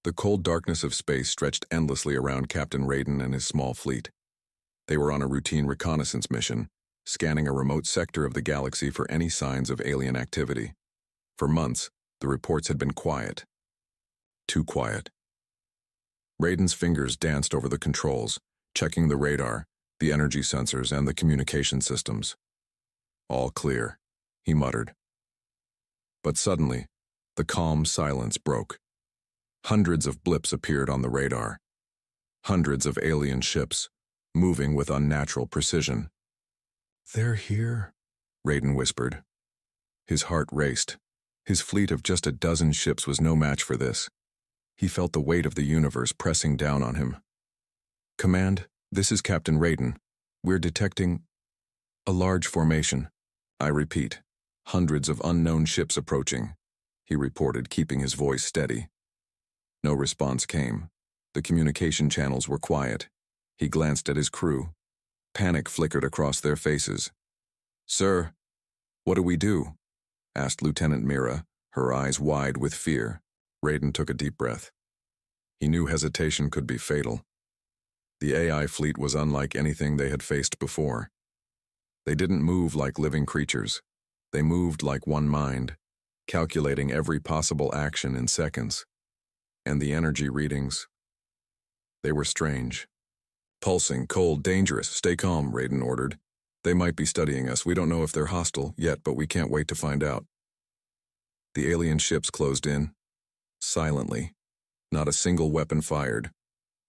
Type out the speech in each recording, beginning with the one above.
The cold darkness of space stretched endlessly around Captain Raiden and his small fleet. They were on a routine reconnaissance mission, scanning a remote sector of the galaxy for any signs of alien activity. For months, the reports had been quiet. Too quiet. Raiden's fingers danced over the controls, checking the radar, the energy sensors, and the communication systems. All clear, he muttered. But suddenly, the calm silence broke. Hundreds of blips appeared on the radar. Hundreds of alien ships, moving with unnatural precision. "They're here," Raiden whispered. His heart raced. His fleet of just a dozen ships was no match for this. He felt the weight of the universe pressing down on him. "Command, this is Captain Raiden. We're detecting a large formation. I repeat, hundreds of unknown ships approaching," he reported, keeping his voice steady. No response came. The communication channels were quiet. He glanced at his crew. Panic flickered across their faces. "Sir, what do we do?" asked Lieutenant Mira, her eyes wide with fear. Raiden took a deep breath. He knew hesitation could be fatal. The AI fleet was unlike anything they had faced before. They didn't move like living creatures. They moved like one mind, calculating every possible action in seconds. And the energy readings, they were strange. "Pulsing, cold, dangerous. Stay calm," Raiden ordered. "They might be studying us. We don't know if they're hostile yet, but we can't wait to find out." The alien ships closed in, silently. Not a single weapon fired.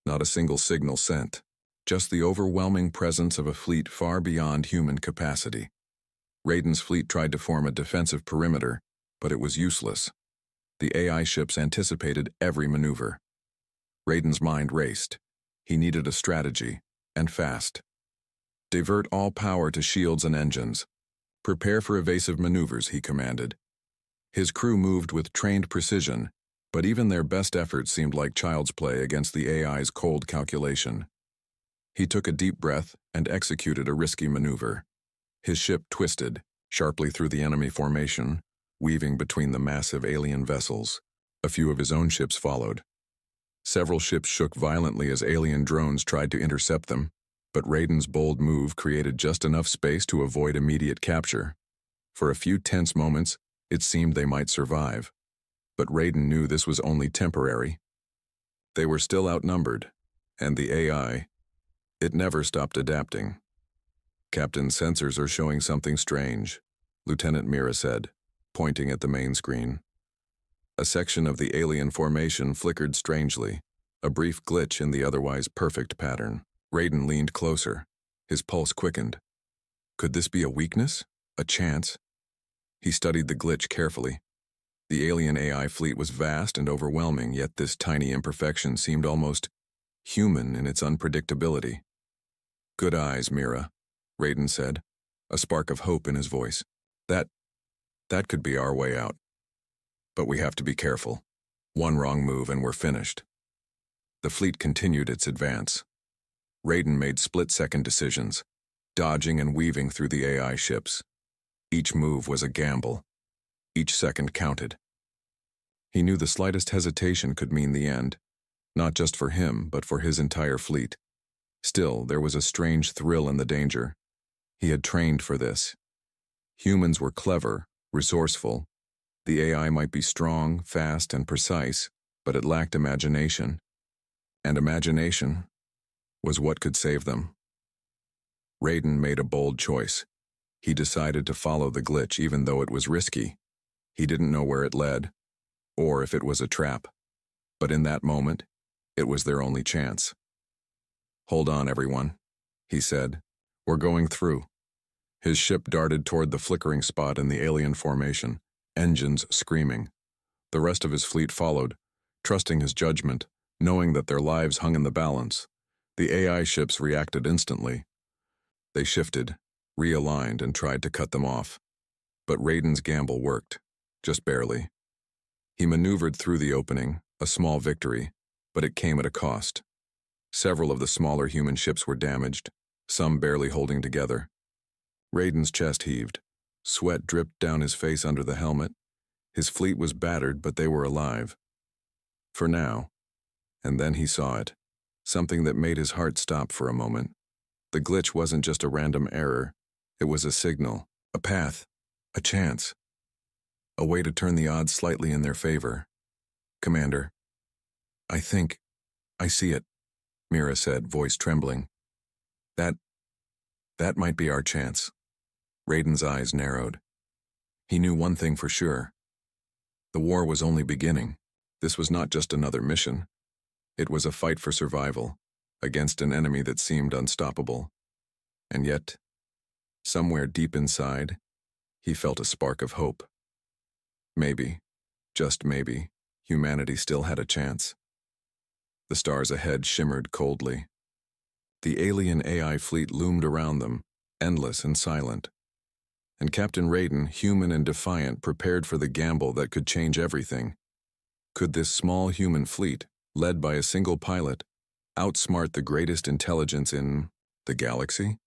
Not a single signal sent. Just the overwhelming presence of a fleet far beyond human capacity. Raiden's fleet tried to form a defensive perimeter, but it was useless. The AI ships anticipated every maneuver. Raiden's mind raced. He needed a strategy, and fast. "Divert all power to shields and engines. Prepare for evasive maneuvers," he commanded. His crew moved with trained precision, but even their best efforts seemed like child's play against the AI's cold calculation. He took a deep breath and executed a risky maneuver. His ship twisted, sharply through the enemy formation, weaving between the massive alien vessels. A few of his own ships followed. Several ships shook violently as alien drones tried to intercept them, but Raiden's bold move created just enough space to avoid immediate capture. For a few tense moments, it seemed they might survive. But Raiden knew this was only temporary. They were still outnumbered, and the AI, it never stopped adapting. "Captain's sensors are showing something strange," Lieutenant Mira said, pointing at the main screen. A section of the alien formation flickered strangely, a brief glitch in the otherwise perfect pattern. Raiden leaned closer. His pulse quickened. Could this be a weakness? A chance? He studied the glitch carefully. The alien AI fleet was vast and overwhelming, yet this tiny imperfection seemed almost human in its unpredictability. "Good eyes, Mira," Raiden said, a spark of hope in his voice. That could be our way out. But we have to be careful. One wrong move and we're finished." The fleet continued its advance. Raiden made split-second decisions, dodging and weaving through the AI ships. Each move was a gamble. Each second counted. He knew the slightest hesitation could mean the end, not just for him, but for his entire fleet. Still, there was a strange thrill in the danger. He had trained for this. Humans were clever, resourceful. The AI might be strong, fast, and precise, but it lacked imagination. And imagination was what could save them. Raiden made a bold choice. He decided to follow the glitch even though it was risky. He didn't know where it led, or if it was a trap. But in that moment, it was their only chance. "Hold on, everyone," he said. "We're going through." His ship darted toward the flickering spot in the alien formation, engines screaming. The rest of his fleet followed, trusting his judgment, knowing that their lives hung in the balance. The AI ships reacted instantly. They shifted, realigned, and tried to cut them off. But Raiden's gamble worked, just barely. He maneuvered through the opening, a small victory, but it came at a cost. Several of the smaller human ships were damaged, some barely holding together. Raiden's chest heaved. Sweat dripped down his face under the helmet. His fleet was battered, but they were alive. For now, And then he saw it, something that made his heart stop for a moment. The glitch wasn't just a random error. It was a signal, a path, a chance, a way to turn the odds slightly in their favor. "Commander, I think I see it," Mira said, voice trembling. That might be our chance." Raiden's eyes narrowed. He knew one thing for sure. The war was only beginning. This was not just another mission. It was a fight for survival, against an enemy that seemed unstoppable. And yet, somewhere deep inside, he felt a spark of hope. Maybe, just maybe, humanity still had a chance. The stars ahead shimmered coldly. The alien AI fleet loomed around them, endless and silent. And Captain Raiden, human and defiant, prepared for the gamble that could change everything. Could this small human fleet, led by a single pilot, outsmart the greatest intelligence in the galaxy?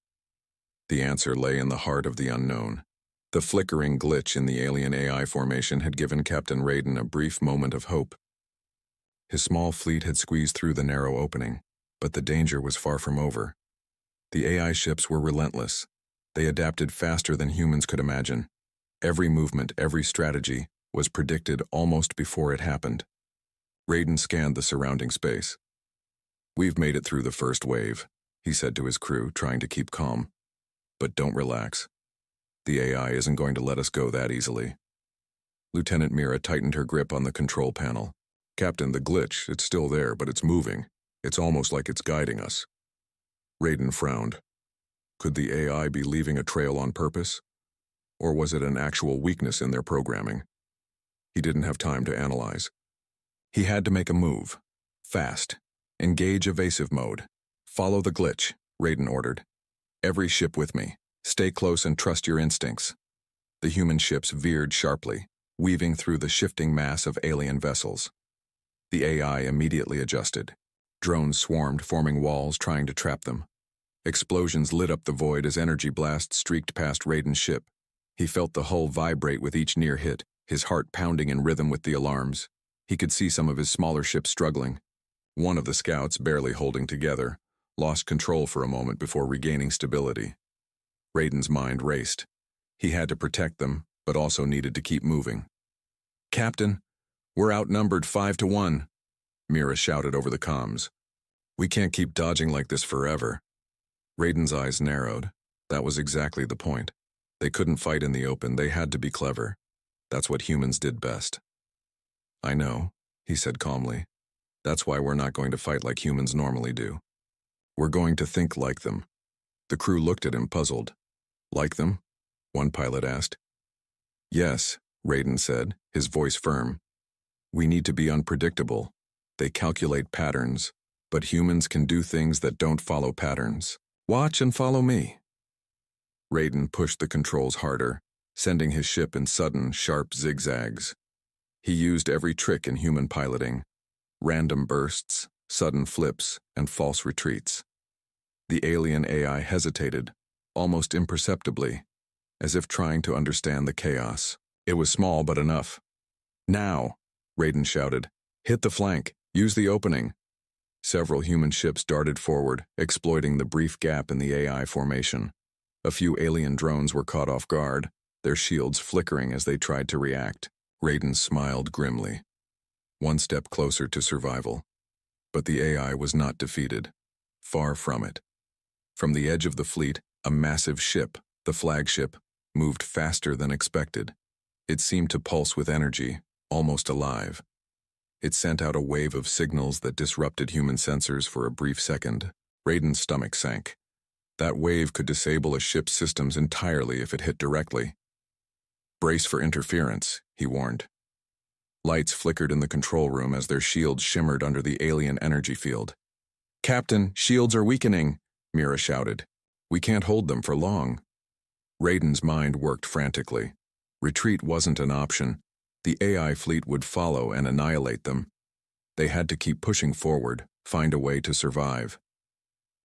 The answer lay in the heart of the unknown. The flickering glitch in the alien AI formation had given Captain Raiden a brief moment of hope. His small fleet had squeezed through the narrow opening, but the danger was far from over. The AI ships were relentless. They adapted faster than humans could imagine. Every movement, every strategy, was predicted almost before it happened. Raiden scanned the surrounding space. "We've made it through the first wave," he said to his crew, trying to keep calm. "But don't relax. The AI isn't going to let us go that easily." Lieutenant Mira tightened her grip on the control panel. "Captain, the glitch, it's still there, but it's moving. It's almost like it's guiding us." Raiden frowned. Could the AI be leaving a trail on purpose? Or was it an actual weakness in their programming? He didn't have time to analyze. He had to make a move. Fast. Engage evasive mode. "Follow the glitch," Raiden ordered. "Every ship with me. Stay close and trust your instincts." The human ships veered sharply, weaving through the shifting mass of alien vessels. The AI immediately adjusted. Drones swarmed, forming walls, trying to trap them. Explosions lit up the void as energy blasts streaked past Raiden's ship. He felt the hull vibrate with each near hit, his heart pounding in rhythm with the alarms. He could see some of his smaller ships struggling. One of the scouts, barely holding together, lost control for a moment before regaining stability. Raiden's mind raced. He had to protect them, but also needed to keep moving. "Captain, we're outnumbered 5-1, Mira shouted over the comms. "We can't keep dodging like this forever." Raiden's eyes narrowed. That was exactly the point. They couldn't fight in the open, they had to be clever. That's what humans did best. "I know," he said calmly. "That's why we're not going to fight like humans normally do. We're going to think like them." The crew looked at him, puzzled. "Like them?" one pilot asked. "Yes," Raiden said, his voice firm. "We need to be unpredictable. They calculate patterns, but humans can do things that don't follow patterns. Watch and follow me." Raiden pushed the controls harder, sending his ship in sudden, sharp zigzags. He used every trick in human piloting: random bursts, sudden flips, and false retreats. The alien AI hesitated, almost imperceptibly, as if trying to understand the chaos. It was small but enough. "Now," Raiden shouted. "Hit the flank. Use the opening." Several human ships darted forward, exploiting the brief gap in the AI formation. A few alien drones were caught off guard, their shields flickering as they tried to react. Raiden smiled grimly. One step closer to survival. But the AI was not defeated. Far from it. From the edge of the fleet, a massive ship, the flagship, moved faster than expected. It seemed to pulse with energy, almost alive. It sent out a wave of signals that disrupted human sensors for a brief second. Raiden's stomach sank. That wave could disable a ship's systems entirely if it hit directly. "Brace for interference," he warned. Lights flickered in the control room as their shields shimmered under the alien energy field. "Captain, shields are weakening," Mira shouted. "We can't hold them for long." Raiden's mind worked frantically. Retreat wasn't an option. The AI fleet would follow and annihilate them. They had to keep pushing forward, find a way to survive.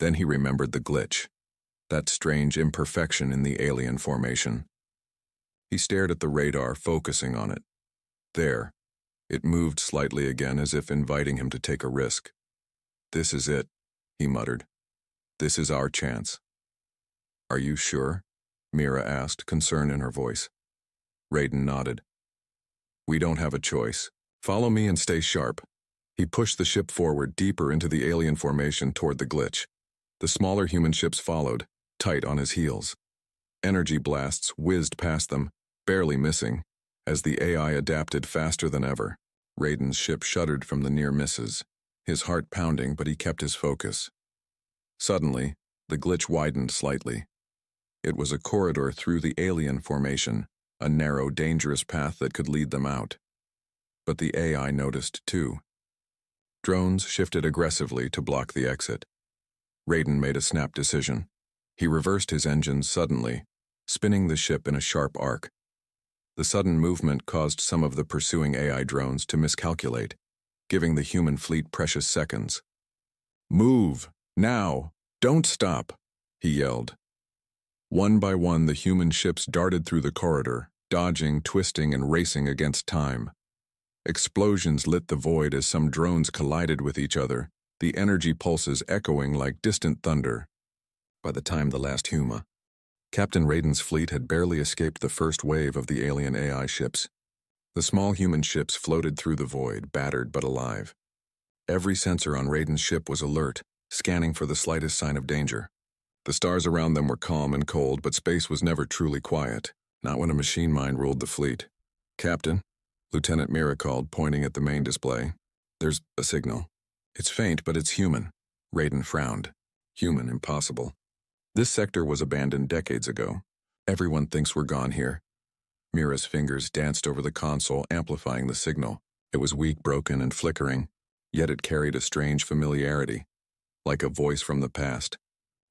Then he remembered the glitch, that strange imperfection in the alien formation. He stared at the radar, focusing on it. There. It moved slightly again as if inviting him to take a risk. "This is it," he muttered. "This is our chance." "Are you sure?" Mira asked, concern in her voice. Raiden nodded. "We don't have a choice. Follow me and stay sharp." He pushed the ship forward deeper into the alien formation toward the glitch. The smaller human ships followed, tight on his heels. Energy blasts whizzed past them, barely missing, as the AI adapted faster than ever. Raiden's ship shuddered from the near misses, his heart pounding, but he kept his focus. Suddenly, the glitch widened slightly. It was a corridor through the alien formation, a narrow, dangerous path that could lead them out. But the AI noticed too. Drones shifted aggressively to block the exit. Raiden made a snap decision. He reversed his engines suddenly, spinning the ship in a sharp arc. The sudden movement caused some of the pursuing AI drones to miscalculate, giving the human fleet precious seconds. "Move! Now! Don't stop!" he yelled. One by one, the human ships darted through the corridor, dodging, twisting, and racing against time. Explosions lit the void as some drones collided with each other, the energy pulses echoing like distant thunder. By the time the last Captain Raiden's fleet had barely escaped the first wave of the alien AI ships. The small human ships floated through the void, battered but alive. Every sensor on Raiden's ship was alert, scanning for the slightest sign of danger. The stars around them were calm and cold, but space was never truly quiet, not when a machine mind ruled the fleet. "Captain," Lieutenant Mira called, pointing at the main display. "There's a signal. It's faint, but it's human." Raiden frowned. "Human, impossible. This sector was abandoned decades ago. Everyone thinks we're gone here." Mira's fingers danced over the console, amplifying the signal. It was weak, broken, and flickering, yet it carried a strange familiarity, like a voice from the past.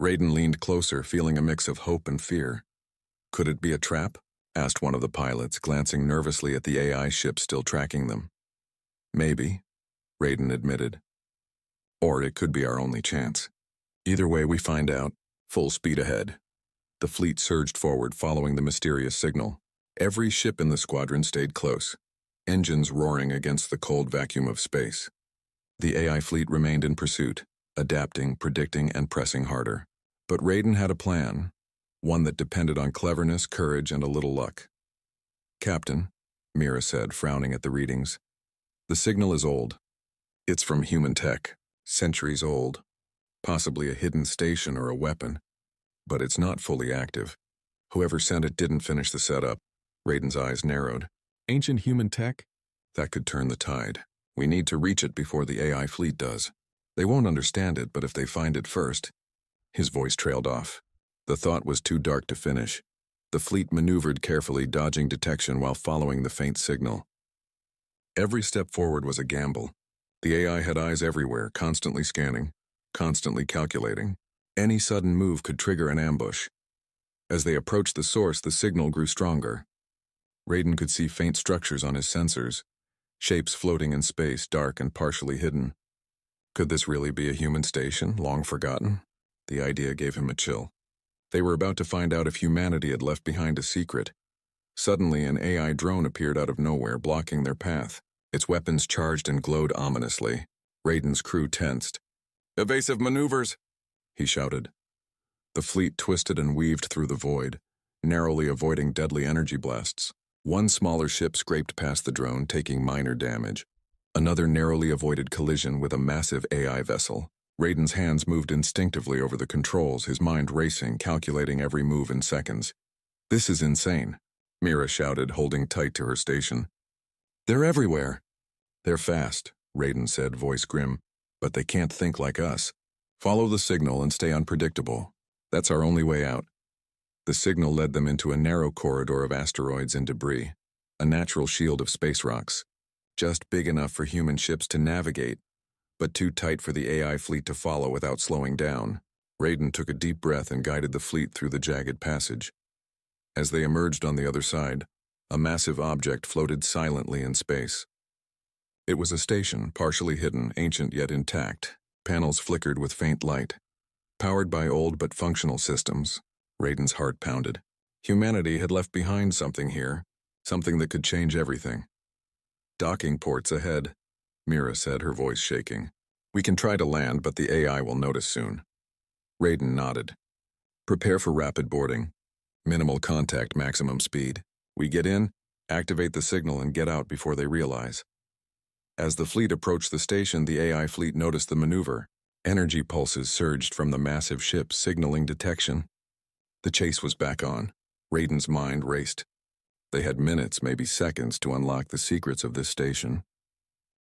Raiden leaned closer, feeling a mix of hope and fear. "Could it be a trap?" asked one of the pilots, glancing nervously at the AI ship still tracking them. "Maybe," Raiden admitted. "Or it could be our only chance. Either way, we find out. Full speed ahead." The fleet surged forward, following the mysterious signal. Every ship in the squadron stayed close, engines roaring against the cold vacuum of space. The AI fleet remained in pursuit, adapting, predicting, and pressing harder. But Raiden had a plan, one that depended on cleverness, courage, and a little luck. "Captain," Mira said, frowning at the readings, "the signal is old. It's from human tech, centuries old. Possibly a hidden station or a weapon. But it's not fully active. Whoever sent it didn't finish the setup." Raiden's eyes narrowed. "Ancient human tech? That could turn the tide. We need to reach it before the AI fleet does. They won't understand it, but if they find it first..." His voice trailed off. The thought was too dark to finish. The fleet maneuvered carefully, dodging detection while following the faint signal. Every step forward was a gamble. The AI had eyes everywhere, constantly scanning, constantly calculating. Any sudden move could trigger an ambush. As they approached the source, the signal grew stronger. Raiden could see faint structures on his sensors, shapes floating in space, dark and partially hidden. Could this really be a human station, long forgotten? The idea gave him a chill. They were about to find out if humanity had left behind a secret. Suddenly, an AI drone appeared out of nowhere, blocking their path. Its weapons charged and glowed ominously. Raiden's crew tensed. "Evasive maneuvers!" he shouted. The fleet twisted and weaved through the void, narrowly avoiding deadly energy blasts. One smaller ship scraped past the drone, taking minor damage. Another narrowly avoided collision with a massive AI vessel. Raiden's hands moved instinctively over the controls, his mind racing, calculating every move in seconds. "This is insane," Mira shouted, holding tight to her station. "They're everywhere." "They're fast," Raiden said, voice grim. "But they can't think like us. Follow the signal and stay unpredictable. That's our only way out." The signal led them into a narrow corridor of asteroids and debris, a natural shield of space rocks, just big enough for human ships to navigate, but too tight for the AI fleet to follow without slowing down. Raiden took a deep breath and guided the fleet through the jagged passage. As they emerged on the other side, a massive object floated silently in space. It was a station, partially hidden, ancient yet intact. Panels flickered with faint light. Powered by old but functional systems, Raiden's heart pounded. Humanity had left behind something here, something that could change everything. "Docking ports ahead," Mira said, her voice shaking. We can try to land, but the AI will notice soon. Raiden nodded. Prepare for rapid boarding. Minimal contact, maximum speed. We get in, activate the signal, and get out before they realize. As the fleet approached the station, the AI fleet noticed the maneuver. Energy pulses surged from the massive ship, signaling detection. The chase was back on. Raiden's mind raced. They had minutes, maybe seconds, to unlock the secrets of this station.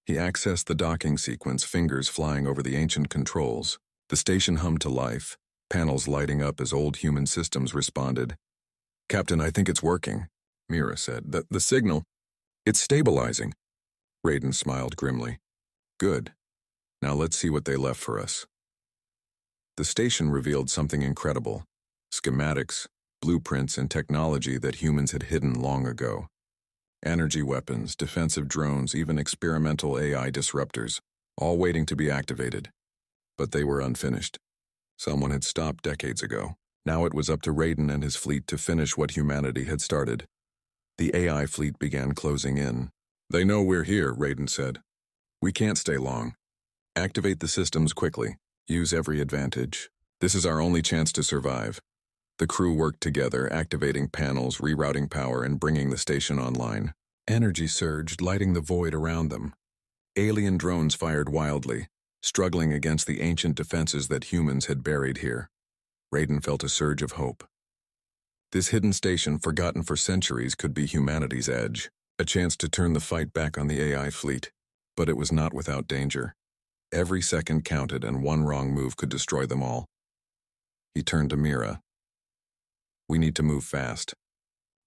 He accessed the docking sequence, fingers flying over the ancient controls. The station hummed to life, panels lighting up as old human systems responded. "Captain, I think it's working," Mira said. The signal, it's stabilizing." Raiden smiled grimly. "Good. Now let's see what they left for us." The station revealed something incredible. Schematics, blueprints, and technology that humans had hidden long ago. Energy weapons, defensive drones, even experimental AI disruptors, all waiting to be activated. But they were unfinished. Someone had stopped decades ago. Now it was up to Raiden and his fleet to finish what humanity had started. The AI fleet began closing in. "They know we're here," Raiden said. "We can't stay long. Activate the systems quickly. Use every advantage. This is our only chance to survive." The crew worked together, activating panels, rerouting power, and bringing the station online. Energy surged, lighting the void around them. Alien drones fired wildly, struggling against the ancient defenses that humans had buried here. Raiden felt a surge of hope. This hidden station, forgotten for centuries, could be humanity's edge, a chance to turn the fight back on the AI fleet. But it was not without danger. Every second counted, and one wrong move could destroy them all. He turned to Mira. "We need to move fast.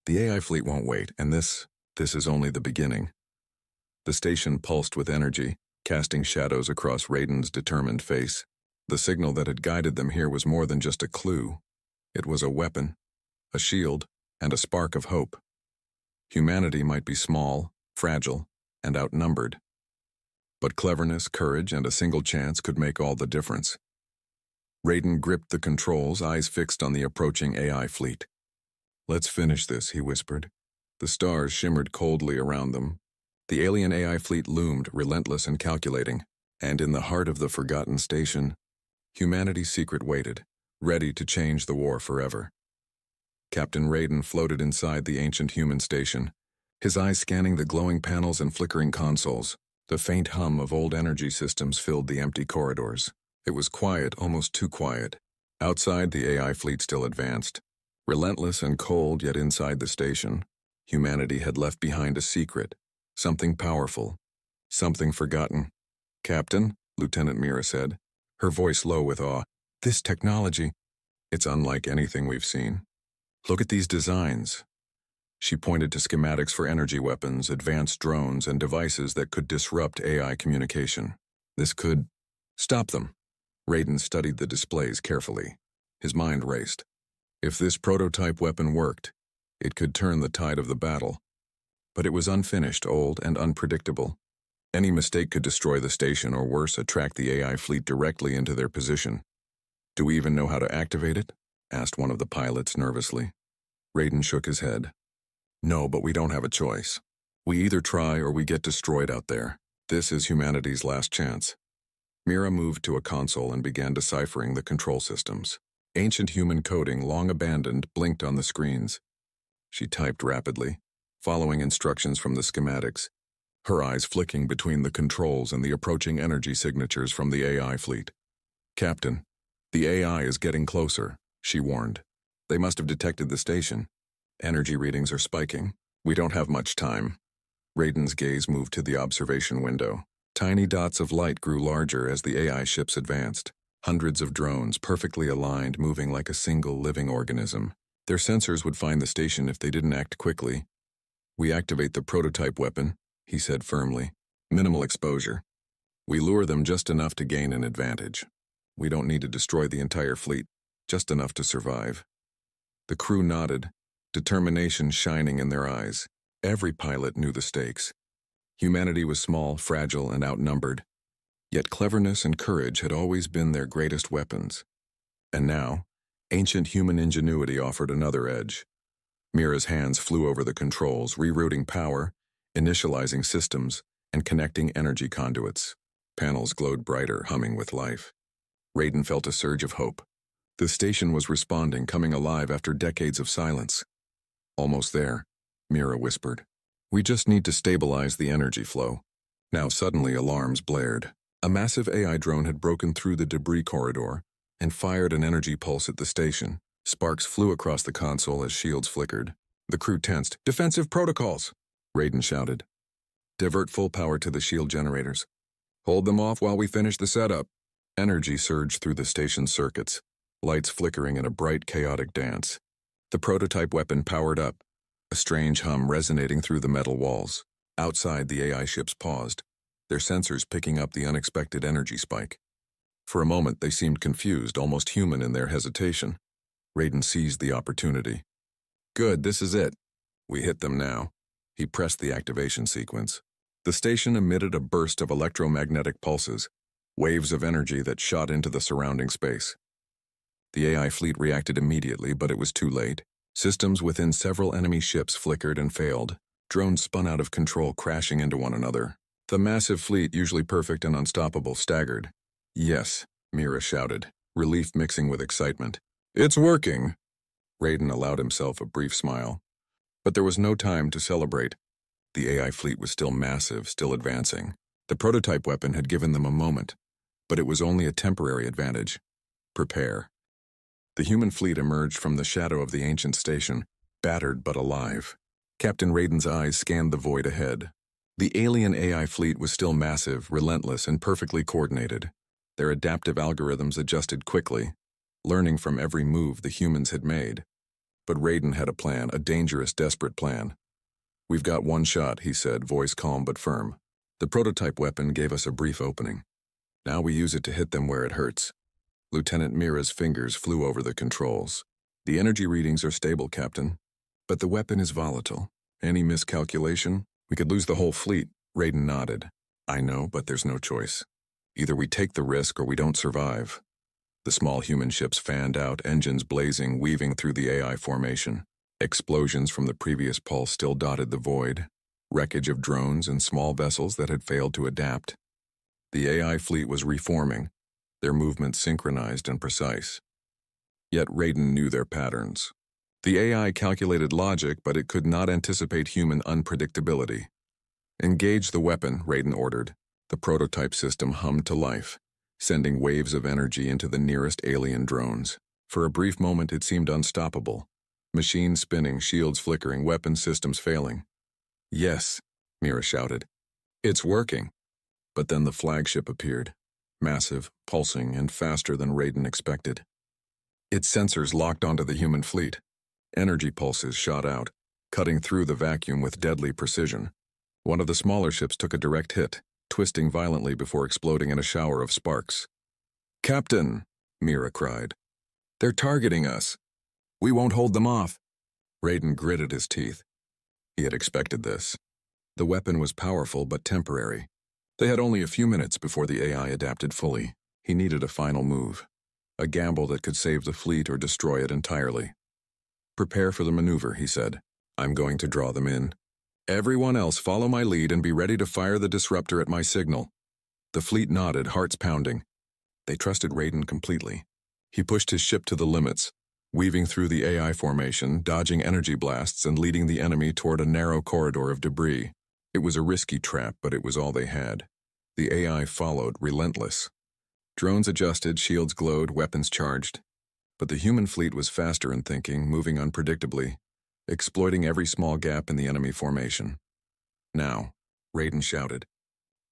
The AI fleet won't wait, and this is only the beginning." The station pulsed with energy, casting shadows across Raiden's determined face. The signal that had guided them here was more than just a clue. It was a weapon, a shield, and a spark of hope. Humanity might be small, fragile, and outnumbered. But cleverness, courage, and a single chance could make all the difference. Raiden gripped the controls, eyes fixed on the approaching AI fleet. "Let's finish this," he whispered. The stars shimmered coldly around them. The alien AI fleet loomed, relentless and calculating. And in the heart of the forgotten station, humanity's secret waited, ready to change the war forever. Captain Raiden floated inside the ancient human station, his eyes scanning the glowing panels and flickering consoles. The faint hum of old energy systems filled the empty corridors. It was quiet, almost too quiet. Outside, the AI fleet still advanced. Relentless and cold, yet inside the station, humanity had left behind a secret, something powerful, something forgotten. "Captain," Lieutenant Mira said, her voice low with awe, "this technology, it's unlike anything we've seen. Look at these designs." She pointed to schematics for energy weapons, advanced drones, and devices that could disrupt AI communication. This could stop them. Raiden studied the displays carefully. His mind raced. If this prototype weapon worked, it could turn the tide of the battle. But it was unfinished, old, and unpredictable. Any mistake could destroy the station, or worse, attract the AI fleet directly into their position. "Do we even know how to activate it?" asked one of the pilots nervously. Raiden shook his head. "No, but we don't have a choice. We either try or we get destroyed out there. This is humanity's last chance." Mira moved to a console and began deciphering the control systems. Ancient human coding, long abandoned, blinked on the screens. She typed rapidly, following instructions from the schematics, her eyes flicking between the controls and the approaching energy signatures from the AI fleet. "Captain, the AI is getting closer," she warned. "They must have detected the station. Energy readings are spiking. We don't have much time." Raiden's gaze moved to the observation window. Tiny dots of light grew larger as the AI ships advanced. Hundreds of drones, perfectly aligned, moving like a single living organism. Their sensors would find the station if they didn't act quickly. "We activate the prototype weapon," he said firmly. "Minimal exposure. We lure them just enough to gain an advantage. We don't need to destroy the entire fleet, just enough to survive." The crew nodded, determination shining in their eyes. Every pilot knew the stakes. Humanity was small, fragile, and outnumbered. Yet cleverness and courage had always been their greatest weapons. And now, ancient human ingenuity offered another edge. Mira's hands flew over the controls, rerouting power, initializing systems, and connecting energy conduits. Panels glowed brighter, humming with life. Raiden felt a surge of hope. The station was responding, coming alive after decades of silence. Almost there, Mira whispered. We just need to stabilize the energy flow. Now suddenly alarms blared. A massive AI drone had broken through the debris corridor and fired an energy pulse at the station. Sparks flew across the console as shields flickered. The crew tensed. Defensive protocols! Raiden shouted. Divert full power to the shield generators. Hold them off while we finish the setup. Energy surged through the station's circuits, lights flickering in a bright, chaotic dance. The prototype weapon powered up, a strange hum resonating through the metal walls. Outside, the AI ships paused, their sensors picking up the unexpected energy spike. For a moment, they seemed confused, almost human in their hesitation. Raiden seized the opportunity. Good, this is it. We hit them now. He pressed the activation sequence. The station emitted a burst of electromagnetic pulses, waves of energy that shot into the surrounding space. The AI fleet reacted immediately, but it was too late. Systems within several enemy ships flickered and failed. Drones spun out of control, crashing into one another. The massive fleet, usually perfect and unstoppable, staggered. Yes, Mira shouted, relief mixing with excitement. It's working! Raiden allowed himself a brief smile. But there was no time to celebrate. The AI fleet was still massive, still advancing. The prototype weapon had given them a moment, but it was only a temporary advantage. Prepare. The human fleet emerged from the shadow of the ancient station, battered but alive. Captain Raiden's eyes scanned the void ahead. The alien AI fleet was still massive, relentless, and perfectly coordinated. Their adaptive algorithms adjusted quickly, learning from every move the humans had made. But Raiden had a plan, a dangerous, desperate plan. We've got one shot, he said, voice calm but firm. The prototype weapon gave us a brief opening. Now we use it to hit them where it hurts. Lieutenant Mira's fingers flew over the controls. The energy readings are stable, Captain. But the weapon is volatile. Any miscalculation? We could lose the whole fleet. Raiden nodded. I know, but there's no choice. Either we take the risk or we don't survive. The small human ships fanned out, engines blazing, weaving through the AI formation. Explosions from the previous pulse still dotted the void. Wreckage of drones and small vessels that had failed to adapt. The AI fleet was reforming, their movements synchronized and precise. Yet Raiden knew their patterns. The AI calculated logic, but it could not anticipate human unpredictability. Engage the weapon, Raiden ordered. The prototype system hummed to life, sending waves of energy into the nearest alien drones. For a brief moment, it seemed unstoppable. Machines spinning, shields flickering, weapon systems failing. Yes, Mira shouted. It's working. But then the flagship appeared, massive, pulsing, and faster than Raiden expected. Its sensors locked onto the human fleet. Energy pulses shot out, cutting through the vacuum with deadly precision. One of the smaller ships took a direct hit, twisting violently before exploding in a shower of sparks. Captain, Mira cried. They're targeting us. We won't hold them off. Raiden gritted his teeth. He had expected this. The weapon was powerful but temporary. They had only a few minutes before the AI adapted fully. He needed a final move, a gamble that could save the fleet or destroy it entirely. Prepare for the maneuver, he said. I'm going to draw them in. Everyone else follow my lead and be ready to fire the disruptor at my signal. The fleet nodded, hearts pounding. They trusted Raiden completely. He pushed his ship to the limits, weaving through the AI formation, dodging energy blasts and leading the enemy toward a narrow corridor of debris. It was a risky trap, but it was all they had. The AI followed, relentless. Drones adjusted, shields glowed, weapons charged. But the human fleet was faster in thinking, moving unpredictably, exploiting every small gap in the enemy formation. Now, Raiden shouted.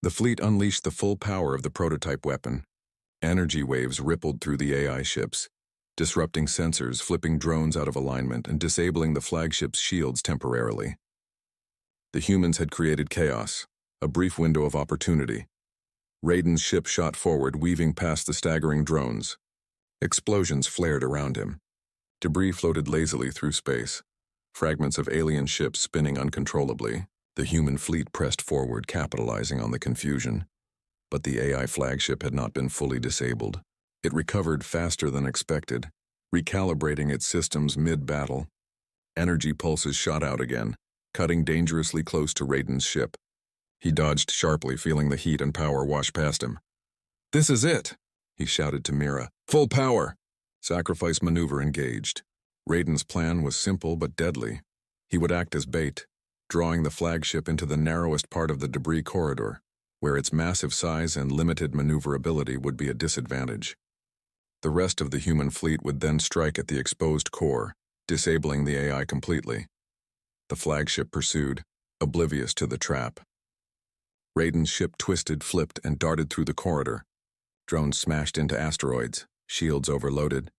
The fleet unleashed the full power of the prototype weapon. Energy waves rippled through the AI ships, disrupting sensors, flipping drones out of alignment, and disabling the flagship's shields temporarily. The humans had created chaos, a brief window of opportunity. Raiden's ship shot forward, weaving past the staggering drones. Explosions flared around him. Debris floated lazily through space, fragments of alien ships spinning uncontrollably. The human fleet pressed forward, capitalizing on the confusion. But the AI flagship had not been fully disabled. It recovered faster than expected, recalibrating its systems mid-battle. Energy pulses shot out again, cutting dangerously close to Raiden's ship. He dodged sharply, feeling the heat and power wash past him. "This is it!" he shouted to Mira. "Full power!" Sacrifice maneuver engaged. Raiden's plan was simple but deadly. He would act as bait, drawing the flagship into the narrowest part of the debris corridor, where its massive size and limited maneuverability would be a disadvantage. The rest of the human fleet would then strike at the exposed core, disabling the AI completely. The flagship pursued, oblivious to the trap. Raiden's ship twisted, flipped, and darted through the corridor. Drones smashed into asteroids, shields overloaded,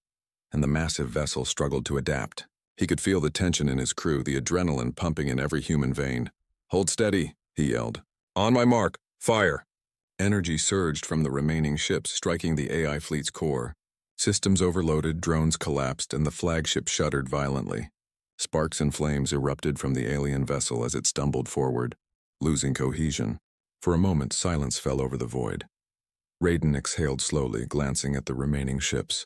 and the massive vessel struggled to adapt. He could feel the tension in his crew, the adrenaline pumping in every human vein. "Hold steady," he yelled. "On my mark, fire!" Energy surged from the remaining ships, striking the AI fleet's core. Systems overloaded, drones collapsed, and the flagship shuddered violently. Sparks and flames erupted from the alien vessel as it stumbled forward, losing cohesion. For a moment, silence fell over the void. Raiden exhaled slowly, glancing at the remaining ships.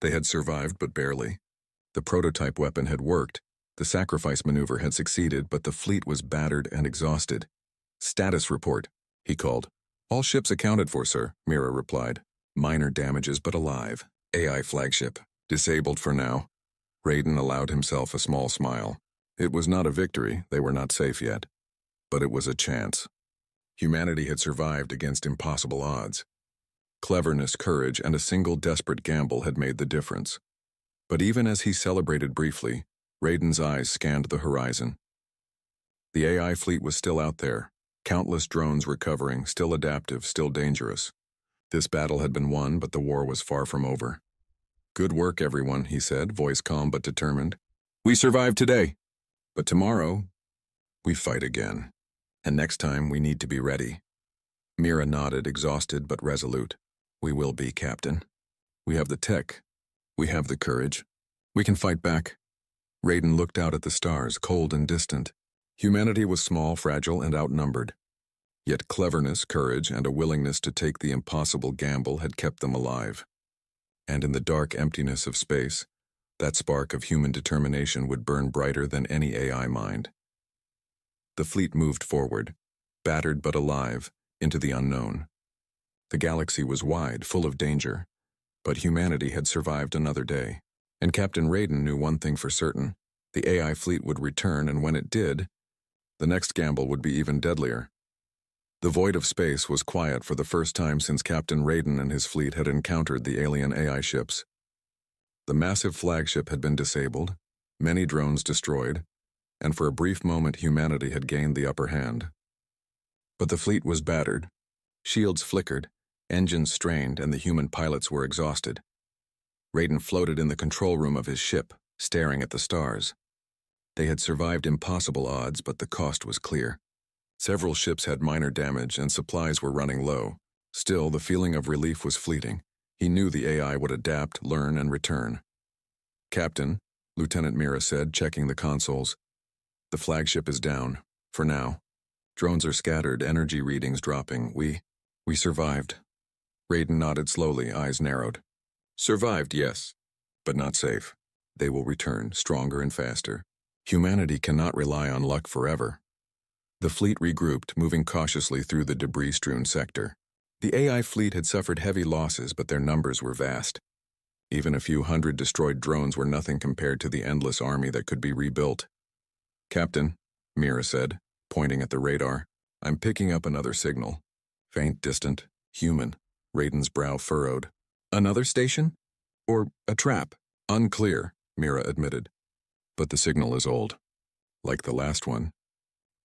They had survived, but barely. The prototype weapon had worked, the sacrifice maneuver had succeeded, but the fleet was battered and exhausted. "Status report," he called. "All ships accounted for, sir," Mira replied. "Minor damages, but alive. AI flagship. Disabled for now." Raiden allowed himself a small smile. It was not a victory, they were not safe yet. But it was a chance. Humanity had survived against impossible odds. Cleverness, courage, and a single desperate gamble had made the difference. But even as he celebrated briefly, Raiden's eyes scanned the horizon. The AI fleet was still out there, countless drones recovering, still adaptive, still dangerous. This battle had been won, but the war was far from over. "Good work, everyone," he said, voice calm but determined. "We survived today, but tomorrow, we fight again. And next time, we need to be ready." Mira nodded, exhausted but resolute. "We will be, Captain. We have the tech. We have the courage. We can fight back." Raiden looked out at the stars, cold and distant. Humanity was small, fragile, and outnumbered. Yet cleverness, courage, and a willingness to take the impossible gamble had kept them alive. And in the dark emptiness of space, that spark of human determination would burn brighter than any AI mind. The fleet moved forward, battered but alive, into the unknown. The galaxy was wide, full of danger, but humanity had survived another day. And Captain Raiden knew one thing for certain: the AI fleet would return, and when it did, the next gamble would be even deadlier. The void of space was quiet for the first time since Captain Raiden and his fleet had encountered the alien AI ships. The massive flagship had been disabled, many drones destroyed, and for a brief moment humanity had gained the upper hand. But the fleet was battered. Shields flickered, engines strained, and the human pilots were exhausted. Raiden floated in the control room of his ship, staring at the stars. They had survived impossible odds, but the cost was clear. Several ships had minor damage, and supplies were running low. Still, the feeling of relief was fleeting. He knew the AI would adapt, learn, and return. "Captain," Lieutenant Mira said, checking the consoles, "the flagship is down, for now. Drones are scattered, energy readings dropping. We survived." Raiden nodded slowly, eyes narrowed. "Survived, yes, but not safe. They will return, stronger and faster. Humanity cannot rely on luck forever." The fleet regrouped, moving cautiously through the debris-strewn sector. The AI fleet had suffered heavy losses, but their numbers were vast. Even a few hundred destroyed drones were nothing compared to the endless army that could be rebuilt. "Captain," Mira said, pointing at the radar, "I'm picking up another signal. Faint, distant, human." Raiden's brow furrowed. "Another station? Or a trap?" "Unclear," Mira admitted. "But the signal is old. Like the last one.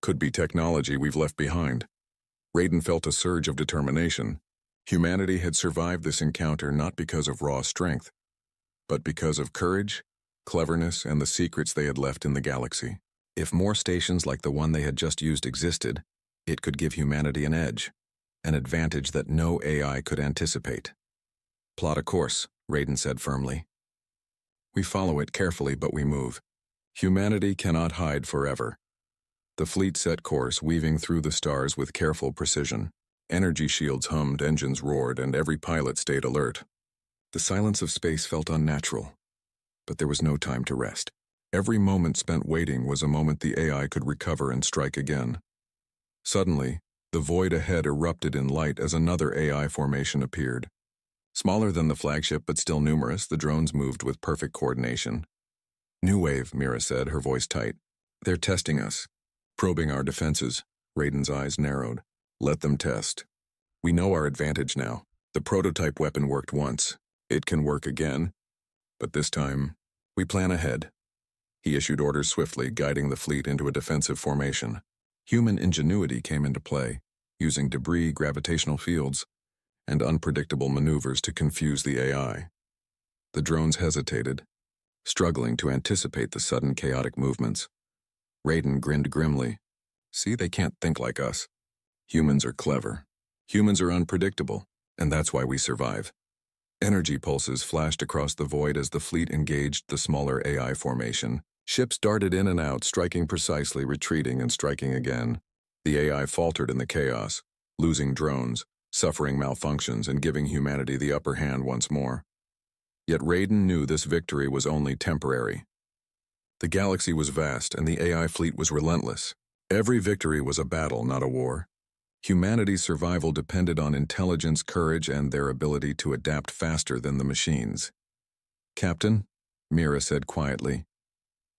Could be technology we've left behind." Raiden felt a surge of determination. Humanity had survived this encounter not because of raw strength, but because of courage, cleverness, and the secrets they had left in the galaxy. If more stations like the one they had just used existed, it could give humanity an edge, an advantage that no AI could anticipate. "Plot a course," Raiden said firmly. "We follow it carefully, but we move. Humanity cannot hide forever." The fleet set course, weaving through the stars with careful precision. Energy shields hummed, engines roared, and every pilot stayed alert. The silence of space felt unnatural, but there was no time to rest. Every moment spent waiting was a moment the AI could recover and strike again. Suddenly, the void ahead erupted in light as another AI formation appeared. Smaller than the flagship but still numerous, the drones moved with perfect coordination. "New wave," Mira said, her voice tight. "They're testing us. Probing our defenses." Raiden's eyes narrowed. "Let them test. We know our advantage now. The prototype weapon worked once. It can work again. But this time, we plan ahead." He issued orders swiftly, guiding the fleet into a defensive formation. Human ingenuity came into play, using debris, gravitational fields, and unpredictable maneuvers to confuse the AI. The drones hesitated, struggling to anticipate the sudden chaotic movements. Raiden grinned grimly. "See, they can't think like us. Humans are clever. Humans are unpredictable, and that's why we survive." Energy pulses flashed across the void as the fleet engaged the smaller AI formation. Ships darted in and out, striking precisely, retreating and striking again. The AI faltered in the chaos, losing drones, suffering malfunctions, and giving humanity the upper hand once more. Yet Raiden knew this victory was only temporary. The galaxy was vast, and the AI fleet was relentless. Every victory was a battle, not a war. Humanity's survival depended on intelligence, courage, and their ability to adapt faster than the machines. "Captain," Mira said quietly,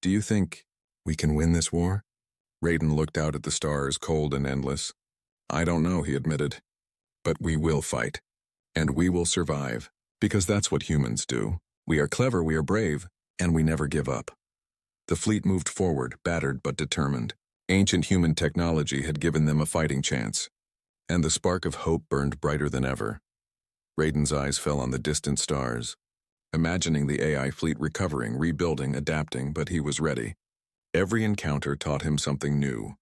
"do you think we can win this war?" Raiden looked out at the stars, cold and endless. "I don't know," he admitted. "But we will fight. And we will survive. Because that's what humans do. We are clever, we are brave, and we never give up." The fleet moved forward, battered but determined. Ancient human technology had given them a fighting chance. And the spark of hope burned brighter than ever. Raiden's eyes fell on the distant stars, imagining the AI fleet recovering, rebuilding, adapting, but he was ready. Every encounter taught him something new.